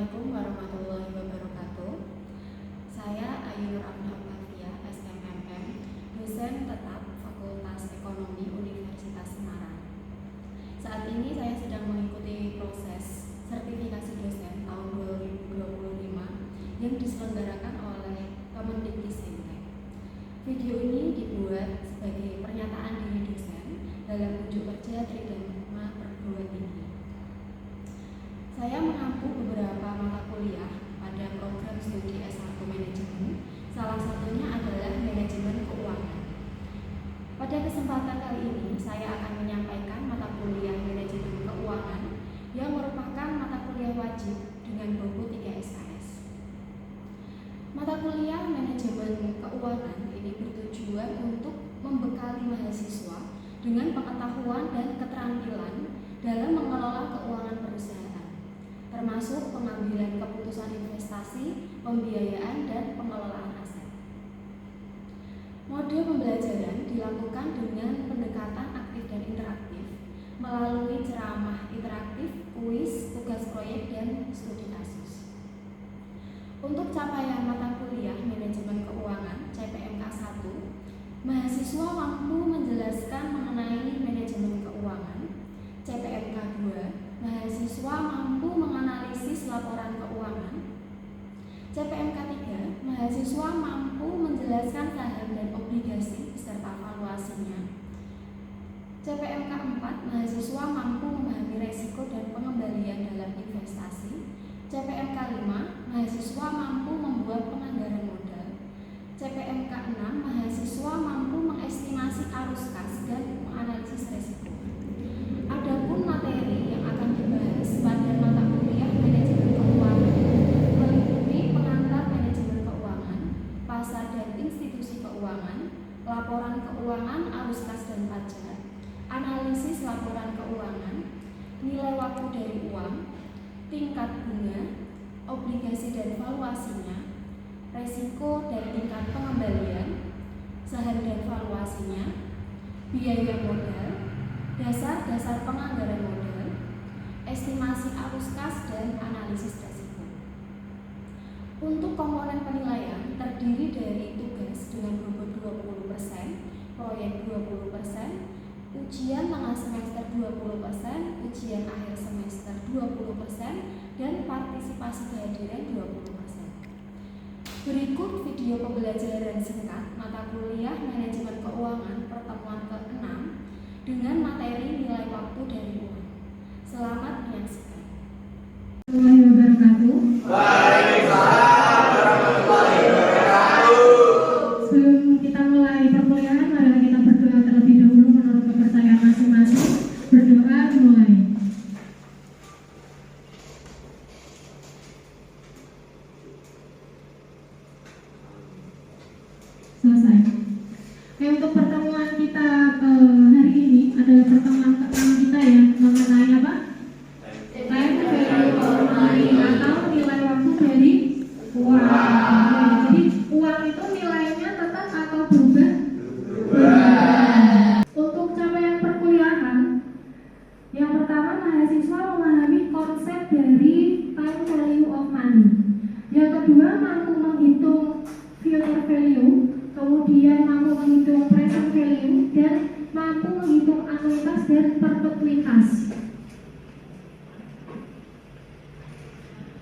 Assalamualaikum warahmatullahi wabarakatuh. Saya Ayu Octavia, SMMM, dosen tetap Fakultas Ekonomi Universitas Semarang. Saat ini saya sedang mengikuti proses sertifikasi dosen tahun 2025 yang diselenggarakan oleh Kemendikbudristek. Video ini dibuat sebagai pernyataan diri dosen dalam unjuk kerja Tridharma Perguruan Tinggi. Saya mengampu beberapa mata kuliah pada program studi S1 Manajemen, salah satunya adalah Manajemen Keuangan. Pada kesempatan kali ini, saya akan menyampaikan mata kuliah Manajemen Keuangan yang merupakan mata kuliah wajib dengan buku 3 SKS. Mata kuliah Manajemen Keuangan ini bertujuan untuk membekali mahasiswa dengan pengetahuan dan keterampilan dalam mengelola keuangan perusahaan, termasuk pengambilan keputusan investasi, pembiayaan, dan pengelolaan aset. Mode pembelajaran dilakukan dengan pendekatan aktif dan interaktif melalui ceramah interaktif, kuis, tugas proyek, dan studi kasus. Untuk capaian mata kuliah Manajemen Keuangan CPMK 1, mahasiswa mampu menjelaskan mengenai manajemen keuangan. CPMK 2, mahasiswa mampu menganalisis laporan keuangan. CPMK 3, mahasiswa mampu menjelaskan saham dan obligasi beserta valuasinya. CPMK 4, mahasiswa mampu memahami risiko dan pengembalian dalam investasi. CPMK 5, mahasiswa mampu membuat penganggaran modal. CPMK 6, mahasiswa mampu mengestimasi arus kas dan menganalisis risiko. Adapun materi yang akan dibahas pada mata kuliah Manajemen Keuangan meliputi pengantar manajemen keuangan, pasar dan institusi keuangan, laporan keuangan, arus kas dan pajak, analisis laporan keuangan, nilai waktu dari uang, tingkat bunga, obligasi dan valuasinya, resiko dan tingkat pengembalian, saham dan valuasinya, biaya modal, dasar-dasar penganggaran modal, estimasi arus kas, dan analisis risiko. Untuk komponen penilaian terdiri dari tugas dengan bobot 20%, proyek 20%, ujian tengah semester 20%, ujian akhir semester 20%, dan partisipasi kehadiran 20%. Berikut video pembelajaran singkat mata kuliah Manajemen Keuangan pertemuan ke-6 dengan materi nilai waktu dari uang. Selamat menyaksikan. Wabarakatuh. Waalaikumsalam warahmatullahi wabarakatuh. Sebelum kita mulai perkuliahan, mari kita berdoa terlebih dahulu menurut kepercayaan masing-masing. Berdoa dimulai. Selesai. Untuk pertemuan kita hari ini adalah pertemuan ke-6 kita ya, mengenai apa? Time value of money atau nilai waktu dari uang. Jadi uang itu nilainya tetap atau berubah? Untuk capaian perkuliahan, yang pertama mahasiswa memahami konsep dari time value of money. Yang kedua mampu menghitung future value, kemudian mampu menghitung present value, dan mampu menghitung anuitas dan perpetuitas.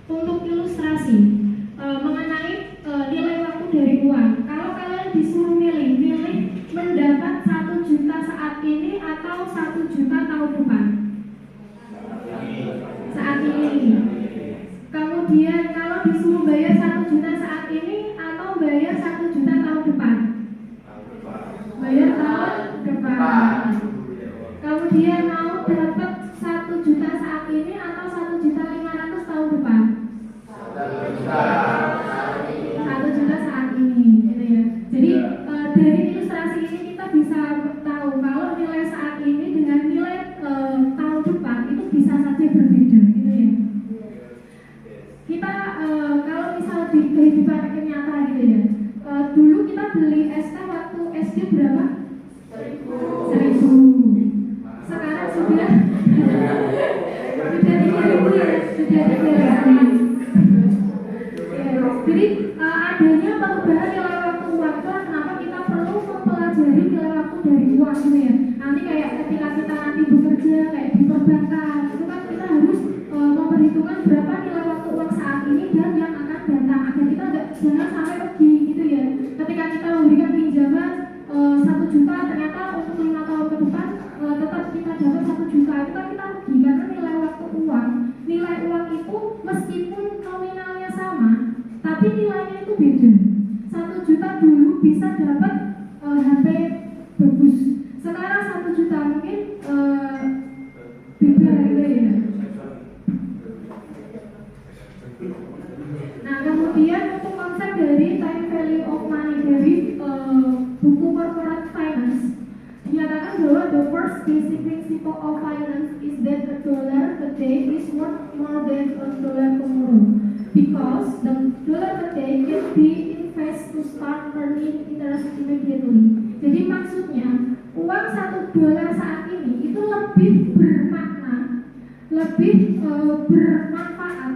Untuk ilustrasi mengenai nilai waktu dari uang, kalau kalian disuruh milih mendapat 1 juta saat ini atau 1 juta tahun depan? Saat ini. Kemudian kalau disuruh bayar 1 juta saat ini atau bayar 1 juta tahun depan? Bayar tahun depan. Kemudian mau dapat 1 juta saat ini atau 1.500.000 tahun depan? 1 juta saat ini, gitu ya. Jadi dari ilustrasi ini kita bisa tahu kalau nilai saat ini dengan nilai tahun depan itu bisa saja berbeda, gitu ya. Kita kalau misal di kehidupan nyata gitu ya, dulu kita beli es teh waktu SD berapa? 1.000. Sekarang sudah 3.000 ya, sudah 3.000. Jadi adanya perubahan nilai waktu uang itu kenapa kita perlu mempelajari nilai waktu dari uang gitu ya. Nanti kayak ketika kita nanti bekerja kayak di perbankan itu kan kita harus memperhitungkan berapa nilai waktu uang saat ini dan yang akan datang agar kita jangan sampai rugi gitu ya. Ketika kita memberikan pinjaman 1 juta ternyata untuk 5 tahun ke depan tetap kita dapat 1 juta itu kan kita rugi karena nilai waktu uang. Nilai uang itu meskipun nominalnya sama tapi nilainya itu beda. 1 juta dulu bisa dapat HP bagus. Sekarang 1 juta mungkin beda gitu ya. Nah kemudian untuk konsep dari time value of money dari buku corporate finance dinyatakan bahwa the first basic principle of finance is that a dollar a day is worth more than a dollar tomorrow because the dollar a day can be invested to start earning interest immediately. Jadi maksudnya uang $1 saat ini itu lebih bermakna, lebih bermanfaat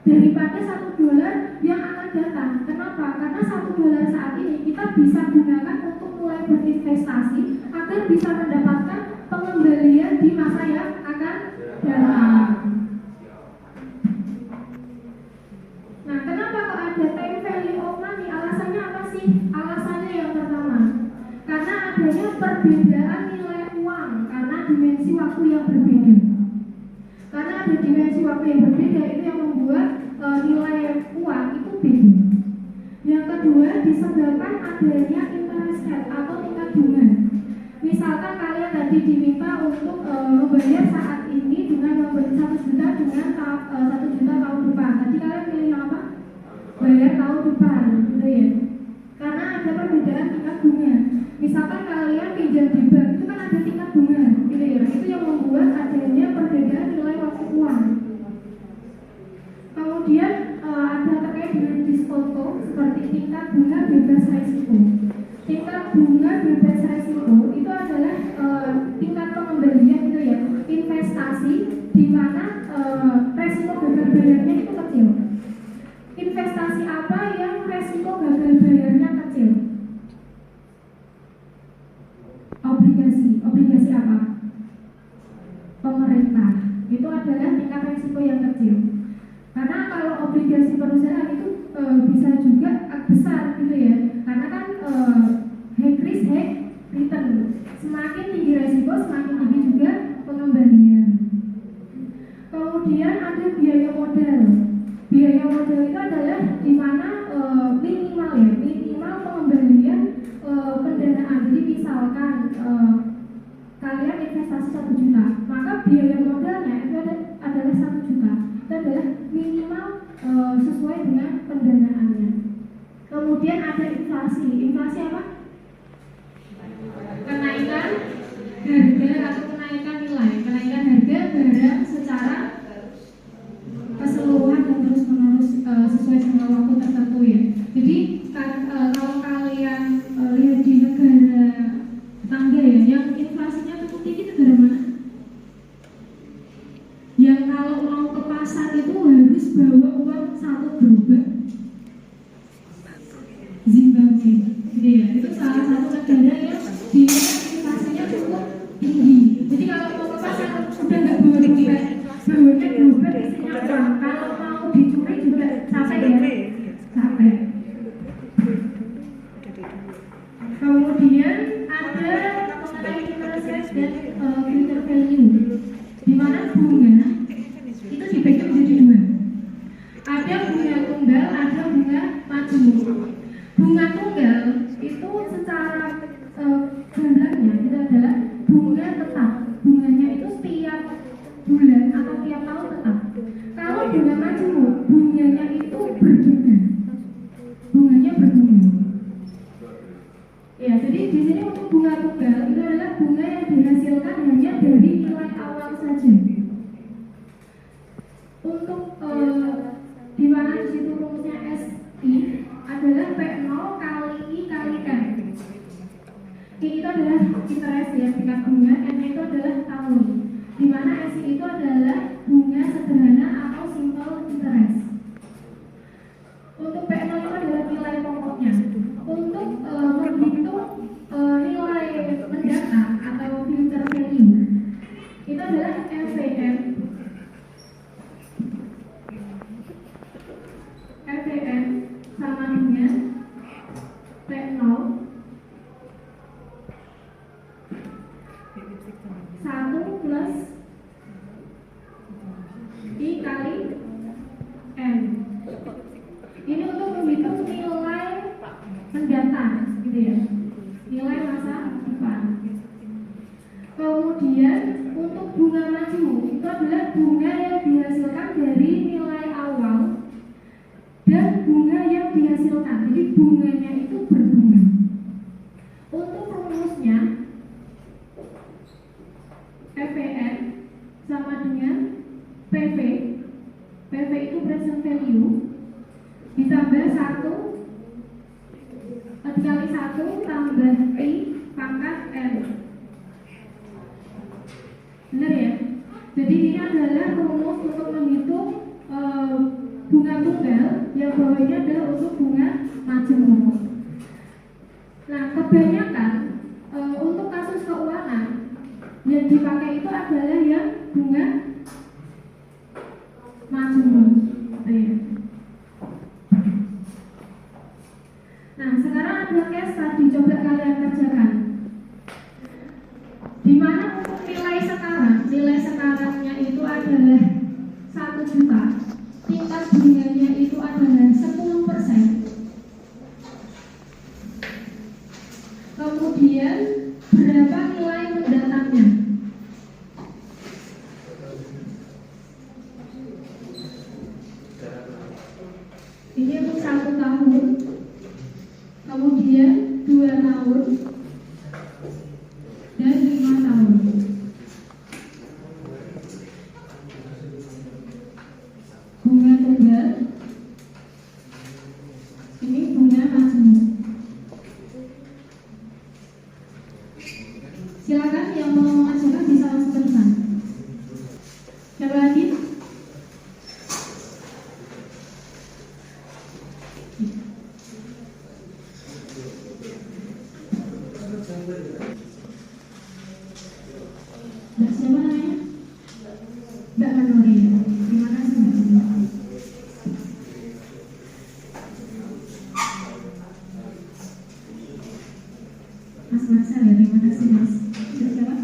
daripada $1 yang akan datang. Kenapa? Karena $1 saat ini kita bisa gunakan untuk mulai berinvestasi agar bisa mendapatkan pengembalian di masa yang akan datang. Nah, kenapa kok ada time value of money? Alasannya apa sih? Alasannya yang pertama, karena adanya perbedaan nilai uang karena dimensi waktu yang berbeda. Karena ada dimensi waktu yang berbeda itu yang membuat nilai uang itu beda. Yang kedua disebabkan adanya interest rate atau tingkat bunga. Misalkan kalian tadi diminta untuk membayar saat ini dengan memberi 1 juta dengan 1 juta tahun depan. Tadi kalian pilih yang apa? Bayar tahun depan, gitu ya. Karena ada perbedaan tingkat bunga. Misalkan kalian pinjam di bank itu kan ada tingkat bunga, gitu ya. Itu yang membuat adanya perbedaan nilai waktu uang. Kemudian ada terkait dengan diskonto seperti tingkat bunga bebas resiko. Tingkat bunga bebas resiko itu adalah tingkat pengembalian gitu ya, investasi di mana resiko gagal bayarnya itu kecil. Investasi apa yang resiko gagal bayarnya kecil? Obligasi apa? Pemerintah. Itu adalah tingkat resiko yang kecil. Karena kalau obligasi perusahaan itu bisa juga besar gitu ya. Karena kan high risk high return. Semakin tinggi resiko, semakin tinggi juga pengembalian. Kemudian ada biaya modal. Biaya modal itu adalah di mana minimal pengembalian pendanaan. Jadi misalkan kalian investasi 1 juta, maka biaya modalnya itu adalah 1 juta. Itu adalah minimal sesuai dengan pendanaannya. Kemudian ada inflasi. Inflasi apa? Kenaikan harga atau kenaikan nilai. Kenaikan harga barang secara keseluruhan dan terus-menerus sesuai dengan waktu tertentu ya. Jadi kalau kalian lihat di negara tetangga ya, yang inflasinya cukup tinggi negara mana? Yang kalau mau ke pasar itu harus bawa uang 1 gerobak. Zimbabwe, gitu ya. Itu salah satu negara yang di inflasinya cukup tinggi. Jadi kalau mau ke pasar udah nggak bawa dompet, bawanya gerobak isinya uang. Kalau mau dicuri juga capek ya, capek. Kemudian ada mengenai interest rate dan future value, di mana bunga itu dibagi menjadi 2. Ada bunga tunggal, ada bunga majemuk. Bunga tunggal itu secara jumlahnya itu adalah bunga tetap. Bunganya itu setiap bulan atau tiap tahun tetap. Kalau bunga majemuk, bunganya itu berbunga. Bunganya berbunga. Ya, jadi di sini untuk bunga tunggal itu adalah bunga yang dihasilkan hanya dari nilai awal saja. sama dengan PV. PV itu present value ditambah 1 dikali 1 tambah I pangkat N. Benar ya? Jadi ini adalah rumus untuk menghitung bunga tunggal yang bawahnya adalah untuk bunga majemuk. Nah, kebanyakan untuk kasus keuangan yang dipakai itu adalah yang bunga majemuk. Nah, sekarang ada case tadi, coba kalian kerjakan. Di mana untuk nilai sekarangnya itu adalah 1 juta, tingkat bunganya itu adalah 10%. Kemudian berapa nilai mendatangnya? Ini untuk 1 tahun, kemudian 2 tahun, dan 5 tahun. Bunga tunggal, ini bunga majemuk. Silakan yang mau mengajukan bisa langsung terusan. Coba lagi. Mbak siapa namanya? Mbak Manori. Terima kasih Mbak Manori. Mas Marcel ya, terima kasih Mas. Mbak siapa?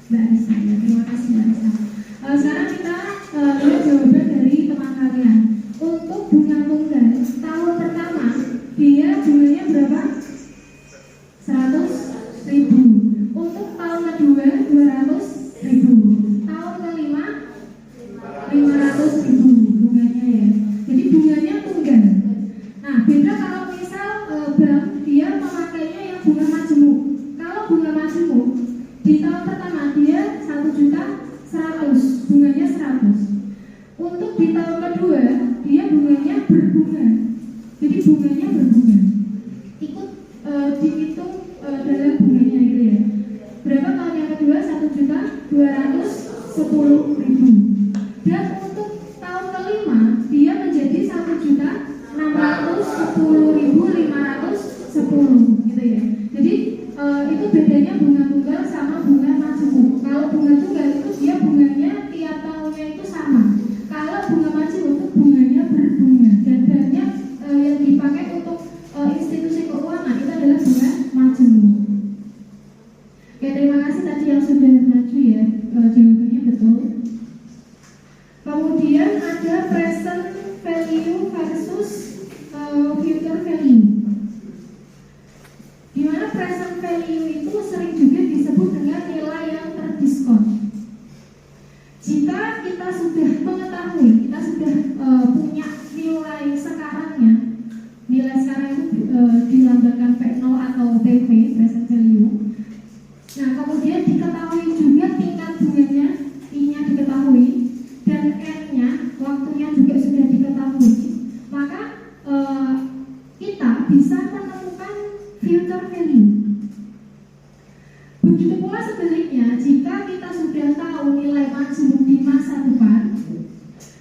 Mbak Anissa ya, terima kasih Mbak Anissa. Sekarang kita lihat jawaban dari teman kalian. Untuk bunga tunggal tahun pertama dia bunganya berapa? 100.000. Untuk tahun kedua 200.000. Tahun kelima 500.000 bunganya ya. Jadi bunganya tunggal. Nah, beda kalau misal bank dia memakainya yang bunga majemuk. Kalau bunga majemuk di tahun pertama dia 1.100.000, bunganya 100. Untuk di tahun kedua dia bunganya berbunga. Jadi bunganya berbunga. Ikut dihitung dalam bunganya itu ya. Berapa tahun yang kedua? 1.210.000. Dan untuk tahun kelima dia menjadi 1.610.510 gitu ya. Jadi itu bedanya bunga tunggal sama bunga majemuk. Kalau bunga tunggal itu dia bunganya tiap tahunnya itu sama. Kalau bunga majemuk itu bunganya berbunga dan banyak yang dipakai untuk institusi keuangan itu adalah bunga majemuk. Oke, terima kasih tadi yang sudah maju ya, jawabannya betul. Kemudian ada present value versus future value. Di mana present value itu sering juga disebut dengan nilai yang terdiskon. Jika kita sudah mengetahui, kita sudah punya nilai sekarangnya, nilai sekarang itu dilambangkan P0 atau PV, present value. Nah, kemudian diketahui juga tingkat bunganya, I-nya diketahui, dan N-nya, waktunya juga sudah diketahui. Maka kita bisa menemukan future value. Begitu pula sebaliknya, jika kita sudah tahu nilai majemuk di masa depan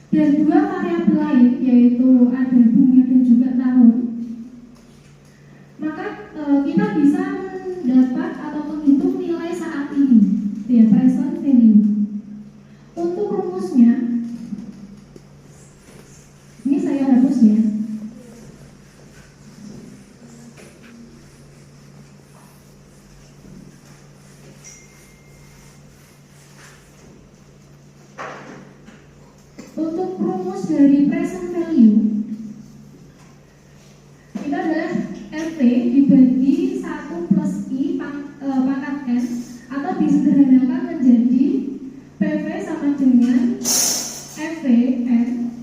dan dua variabel lain, yaitu ada bunga dan juga tahun, maka kita bisa mendapat atau menghitung nilai saat ini, ya, present value. Untuk rumusnya, ini saya hapus ya. Untuk rumus dari present value itu adalah FV dibagi 1 plus I pangkat N, atau disederhanakan menjadi PV sama dengan FV N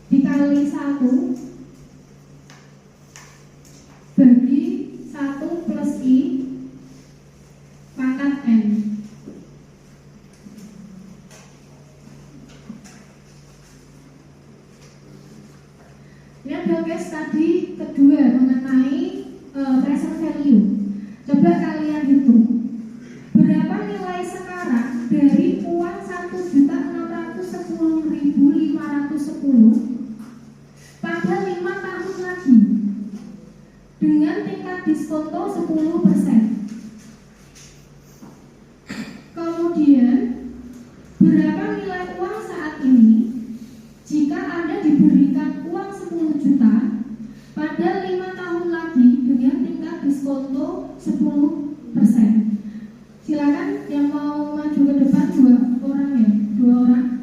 dikali 1 bagi 1 plus I pangkat N. ada case tadi kedua mengenai present value. Coba kalian hitung berapa nilai sekarang dari uang 1.610.510 pada 5 tahun lagi dengan tingkat diskonto 10%. Kemudian berapa nilai uang saat ini jika Anda diberikan uang 10 juta pada 5 tahun lagi dengan tingkat diskonto 10%. Silakan yang mau maju ke depan dua orang.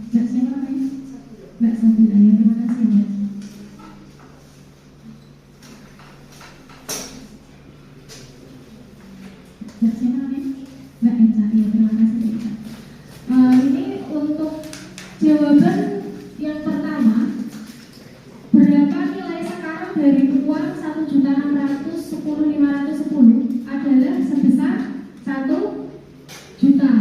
Mbak siapa namanya? Mbak Sabila, ya terima kasih Mbak. Mbak siapa namanya? Mbak Eca, ya terima kasih Eca. Ini untuk jawaban yang pertama, berapa nilai sekarang dari uang 1.610.510 adalah sebesar 1 juta,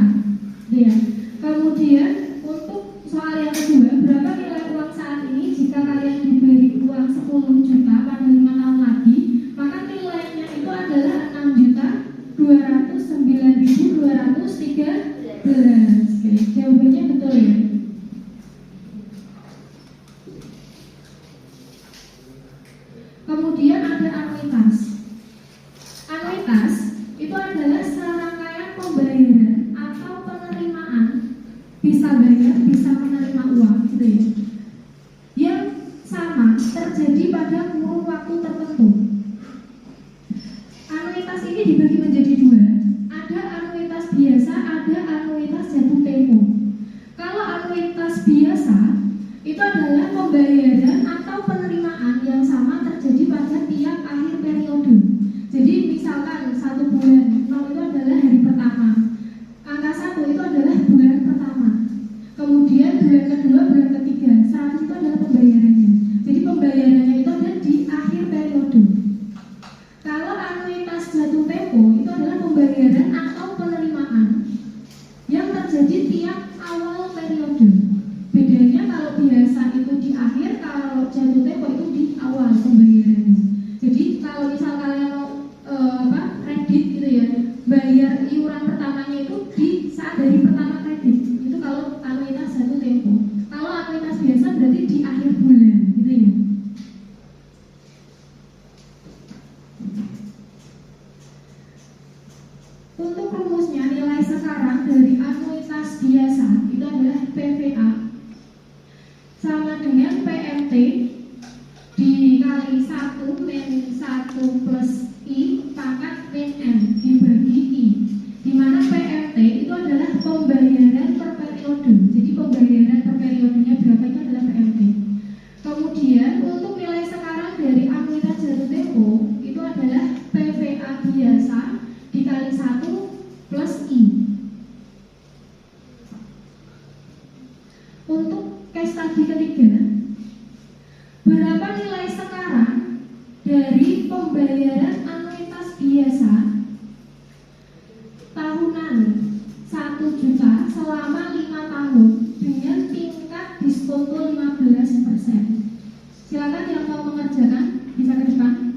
ya. Kemudian untuk soal yang kedua, berapa nilai uang saat ini jika kalian diberi uang 10 juta pada 5 tahun lagi, maka nilainya itu adalah 6.209.213. Oke, jawabannya betul ya. Kemudian ada anuitas. Anuitas itu adalah serangkaian pembayaran atau penerimaan, bisa bayar, bisa menerima uang, gitu ya, yang sama terjadi pada kurun waktu tertentu. Anuitas ini dibagi menjadi dua, ada anuitas biasa, ada anuitas jatuh tempo. Kalau anuitas biasa itu adalah pembayaran atau penerimaan yang sama terjadi pada tiap akhir periode. Jadi misalkan 1 bulan 0 itu adalah hari pertama, angka 1 itu adalah bulan pertama, kemudian bulan kedua, bulan ketiga, 100 itu adalah pembayarannya. Jadi pembayarannya itu ada di akhir periode. Kalau anuitas jatuh tempo itu adalah pembayaran atau penerimaan yang terjadi tiap awal periode. Bedanya kalau biasa itu di akhir, kalau jatuh tempo itu di awal pembayarannya. Jadi kalau misal kalian mau kredit gitu ya, bayar iuran pertamanya itu di saat dari pertama kredit. Itu kalau anuitas jatuh tempo. Kalau anuitas biasa berarti di akhir bulan, gitu ya. Untuk rumusnya, nilai sekarang dari anuitas biasa itu adalah PVA sama dengan PMT dikali 1 min 1 plus I pangkat min N dibagi I, di mana PMT itu adalah pembayaran per periode. Jadi pembayaran per periodenya berapa itu adalah PMT. Kemudian untuk nilai sekarang dari anuitas jatuh tempo itu adalah PVA biasa dikali 1 plus I. Untuk case tadi ketiga, berapa nilai sekarang dari pembayaran anuitas biasa tahunan 1 juta selama 5 tahun dengan tingkat diskonto 15%. Silakan yang mau mengerjakan bisa ke depan.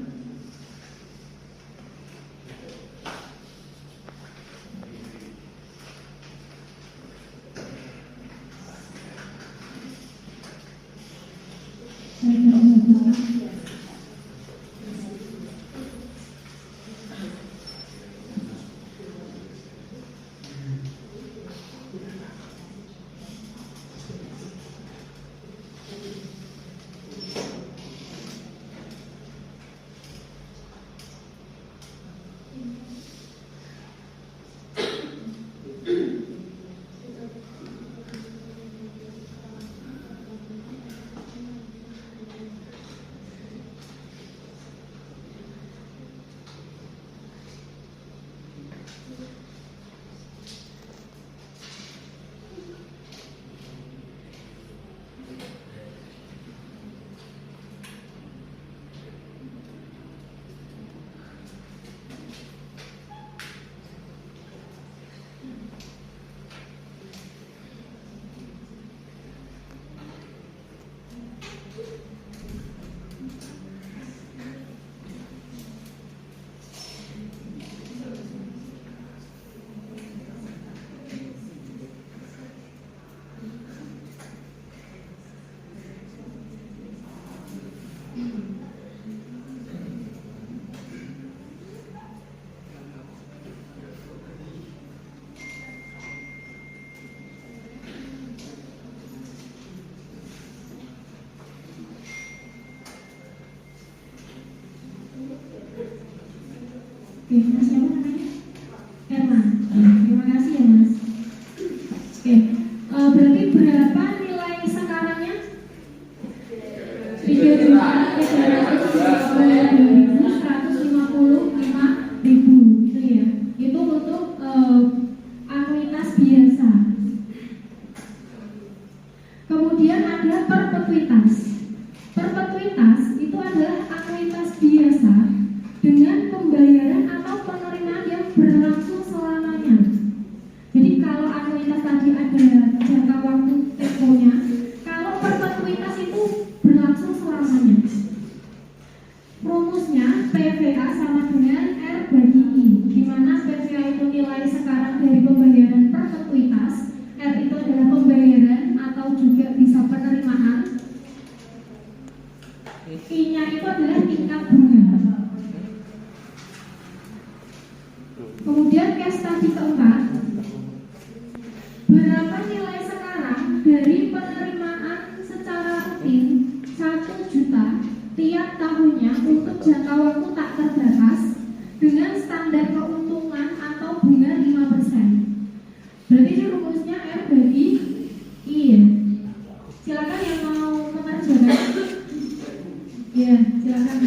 Oke, Mas siapa namanya? Herman. Terima kasih ya Mas. Oke, berarti berapa nilai sekarangnya? 3.355.000 gitu ya. Itu untuk anuitas biasa. Kemudian ada perpetuitas. Perpetuitas itu adalah anuitas biasa dengan pembayaran atau penerimaan yang berlangsung selamanya. Jadi kalau anuitas tadi ada jangka waktu temponya, kalau perpetuitas itu berlangsung selamanya. Rumusnya PVA sama dengan R bagi I, di mana PVA itu nilai sekarang dari pembayaran perpetuitas, R itu adalah pembayaran atau juga bisa penerimaan, I-nya itu adalah tingkat bunga. Kemudian case tadi keempat, berapa nilai sekarang dari penerimaan secara rutin 1 juta tiap tahunnya untuk jangka waktu tak terbatas dengan standar keuntungan atau bunga 5%. Berarti ini rumusnya R bagi I ya. Silakan yang mau mengerjakan. Ya, silakan.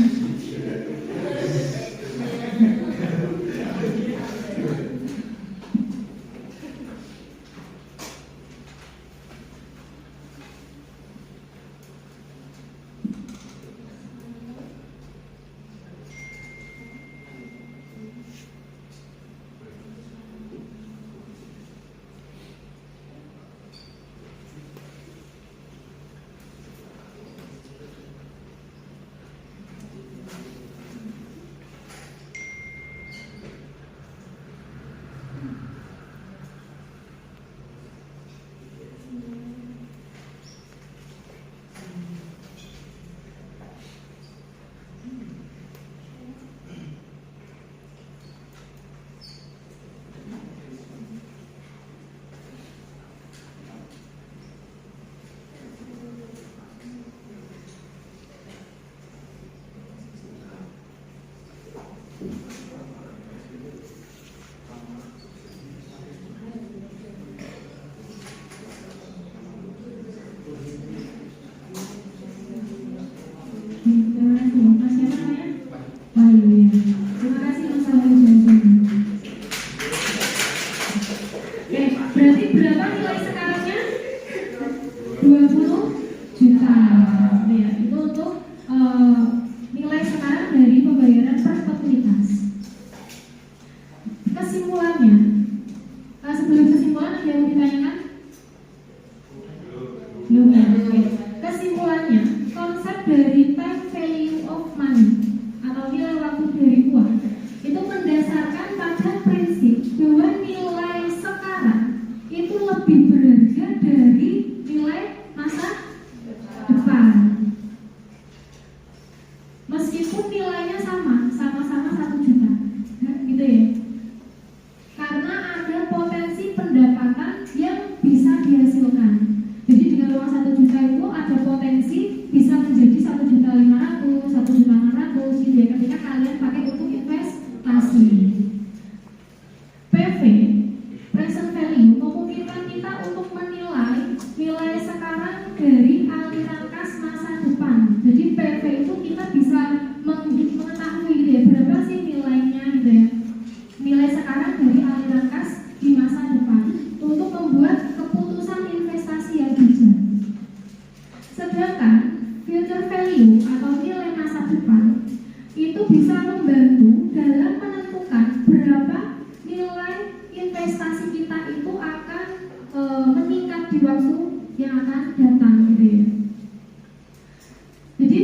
Berarti berapa nilai sekarangnya? 20 juta. Ya, itu untuk nilai sekarang dari pembayaran perpetuitas. Kesimpulannya, sebelum kesimpulan ada yang ditanyakan? Belum ya. Oke. Kesimpulannya, konsep dari time value of money atau nilai waktu dari uang itu mendasarkan pada prinsip bahwa nilai sekarang itu lebih berharga dari nilai masa depan. Meskipun nilainya sama-sama 1 juta, gitu ya. Karena ada potensi pendapatan yang bisa dihasilkan. Jadi dengan uang 1 juta itu ada potensi bisa menjadi 1.500.000, 1.600.000 gitu ya, ketika kalian pakai untuk investasi. PV, present value, memungkinkan kita untuk menilai nilai sekarang dari aliran kas masa depan. Jadi PV itu kita bisa mengetahui gitu ya, berapa sih nilainya gitu ya, nilai sekarang dari aliran kas di masa depan untuk membuat keputusan investasi yang bijak. Sedangkan future value atau nilai masa depan itu bisa membantu dalam menentukan berapa nilai investasi kita itu akan meningkat di waktu yang akan datang gitu ya. Jadi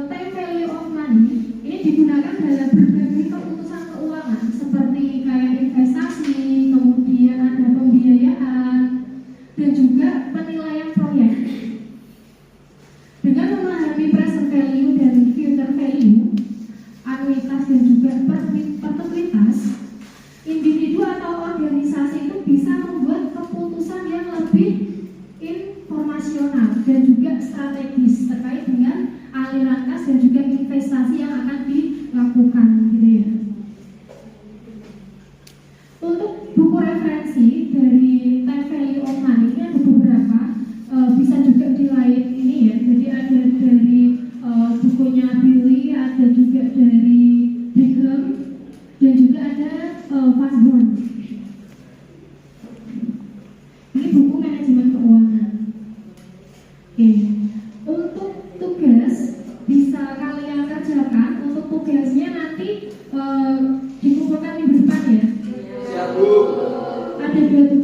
time value of money ini digunakan dalam berbagai keputusan keuangan seperti kayak investasi, kemudian ada pembiayaan dan juga penilaian proyek. Dengan memahami present value dan future value, anuitas dan juga perpetuitas, individu atau organisasi itu bisa membuat keputusan yang lebih informasional ada 2